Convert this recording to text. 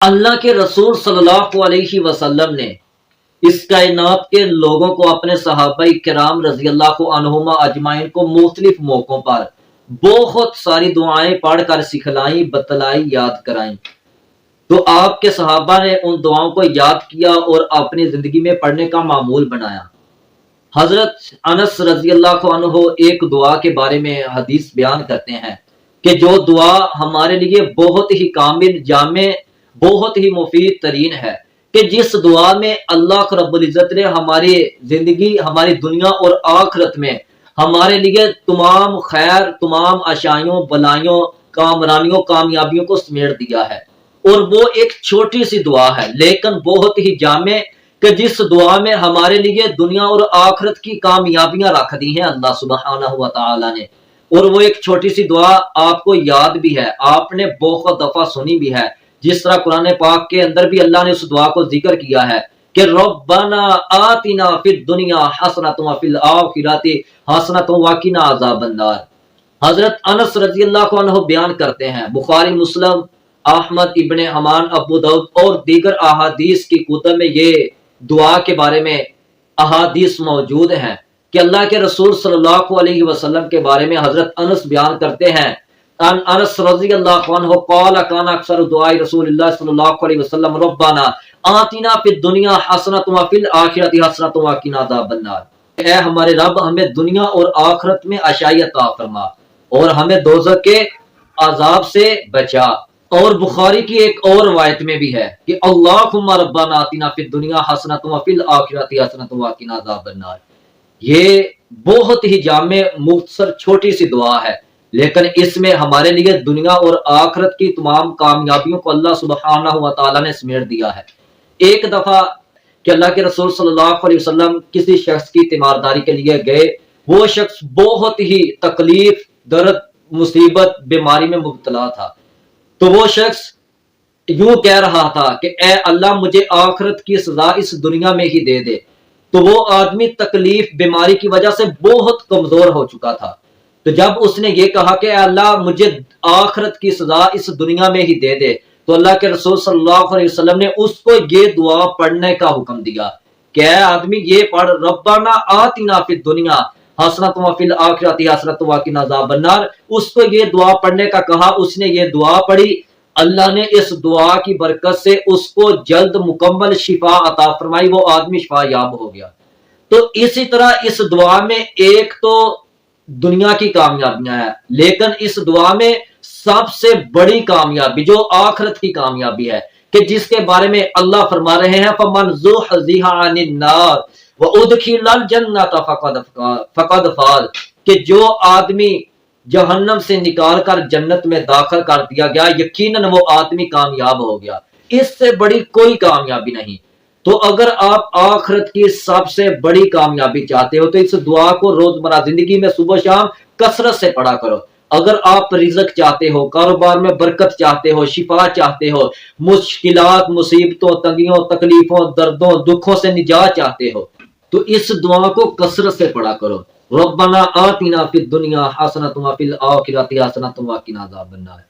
اللہ کے رسول صلی اللہ علیہ وسلم نے اس کائنات کے لوگوں کو، اپنے صحابہ کرام رضی اللہ عنہما اجمعین کو مختلف موقعوں پر بہت ساری دعائیں پڑھ کر سکھلائیں، بتلائی، یاد کرائیں۔ تو آپ کے صحابہ نے ان دعاؤں کو یاد کیا اور اپنی زندگی میں پڑھنے کا معمول بنایا۔ حضرت انس رضی اللہ عنہ ایک دعا کے بارے میں حدیث بیان کرتے ہیں کہ جو دعا ہمارے لیے بہت ہی کامل، جامع، بہت ہی مفید ترین ہے، کہ جس دعا میں اللہ رب العزت نے ہماری زندگی، ہماری دنیا اور آخرت میں ہمارے لیے تمام خیر، تمام اشائیوں، بلائیوں، کامرانیوں، کامیابیوں کو سمیٹ دیا ہے۔ اور وہ ایک چھوٹی سی دعا ہے لیکن بہت ہی جامع، کہ جس دعا میں ہمارے لیے دنیا اور آخرت کی کامیابیاں رکھ دی ہیں اللہ سبحانہ و تعالی نے۔ اور وہ ایک چھوٹی سی دعا آپ کو یاد بھی ہے، آپ نے بہت دفعہ سنی بھی ہے، جس طرح قرآن پاک کے اندر بھی اللہ نے اس دعا کو ذکر کیا ہے کہ ربنا آتنا فی الدنیا حسنۃ وفی الآخرۃ حسنۃ وقنا عذاب النار۔ حضرت انس رضی اللہ عنہ بیان کرتے ہیں، بخاری، مسلم، احمد ابن حمان، ابو داؤد اور دیگر احادیث کی کتب میں یہ دعا کے بارے میں احادیث موجود ہیں کہ اللہ کے رسول صلی اللہ علیہ وسلم کے بارے میں حضرت انس بیان کرتے ہیں، ان انس رضی اللہ عنہ قال کان اکثر دعاء رسول اللہ صلی اللہ علیہ وسلم ربنا آتنا فی الدنیا حسنۃ وفی الآخرۃ حسنۃ وقنا عذاب النار۔ اے ہمارے رب، ہمیں دنیا اور آخرت میں عطا عطا فرما اور ہمیں دوزخ کے عذاب سے بچا۔ اور بخاری کی ایک اور روایت میں بھی ہے کہ اللہم ربنا آتنا فی الدنیا حسنۃ وفی الآخرۃ حسنۃ وقنا عذاب النار۔ یہ بہت ہی جامع، مختصر، چھوٹی سی دعا ہے، لیکن اس میں ہمارے لیے دنیا اور آخرت کی تمام کامیابیوں کو اللہ سبحانہ و تعالی نے سمیٹ دیا ہے۔ ایک دفعہ کہ اللہ کے رسول صلی اللہ علیہ وسلم کسی شخص کی تیمارداری کے لیے گئے، وہ شخص بہت ہی تکلیف، درد، مصیبت، بیماری میں مبتلا تھا۔ تو وہ شخص یوں کہہ رہا تھا کہ اے اللہ، مجھے آخرت کی سزا اس دنیا میں ہی دے دے۔ تو وہ آدمی تکلیف، بیماری کی وجہ سے بہت کمزور ہو چکا تھا۔ تو جب اس نے یہ کہا کہ اے اللہ، مجھے آخرت کی سزا اس دنیا میں ہی دے دے، تو اللہ کے رسول صلی اللہ علیہ وسلم نے اس کو یہ دعا پڑھنے کا حکم دیا کہ اے آدمی، یہ پڑھ، ربنا آتنا فی الدنیا حسنۃ وفی الآخرۃ حسنۃ وقنا عذاب النار۔ اس کو یہ دعا پڑھنے کا کہا، اس نے یہ دعا پڑھی، اللہ نے اس دعا کی برکت سے اس کو جلد مکمل شفا عطا فرمائی، وہ آدمی شفا یاب ہو گیا۔ تو اسی طرح اس دعا میں ایک تو دنیا کی کامیابیاں ہیں، لیکن اس دعا میں سب سے بڑی کامیابی جو آخرت کی کامیابی ہے، کہ جس کے بارے میں اللہ فرما رہے ہیں فَمَنْ زُحْزِحَ عَنِ النَّارِ وَأُدْخِلَ الْجَنَّةَ فَقَدْ فَازَ، کہ جو آدمی جہنم سے نکال کر جنت میں داخل کر دیا گیا، یقیناً وہ آدمی کامیاب ہو گیا۔ اس سے بڑی کوئی کامیابی نہیں۔ تو اگر آپ آخرت کی سب سے بڑی کامیابی چاہتے ہو تو اس دعا کو روزمرہ زندگی میں صبح شام کثرت سے پڑھا کرو۔ اگر آپ رزق چاہتے ہو، کاروبار میں برکت چاہتے ہو، شفا چاہتے ہو، مشکلات، مصیبتوں، تنگیوں، تکلیفوں، دردوں، دکھوں سے نجات چاہتے ہو، تو اس دعا کو کثرت سے پڑھا کرو، ربنا آتنا فی الدنیا حسنۃ وفی الآخرۃ حسنۃ وقنا عذاب النار۔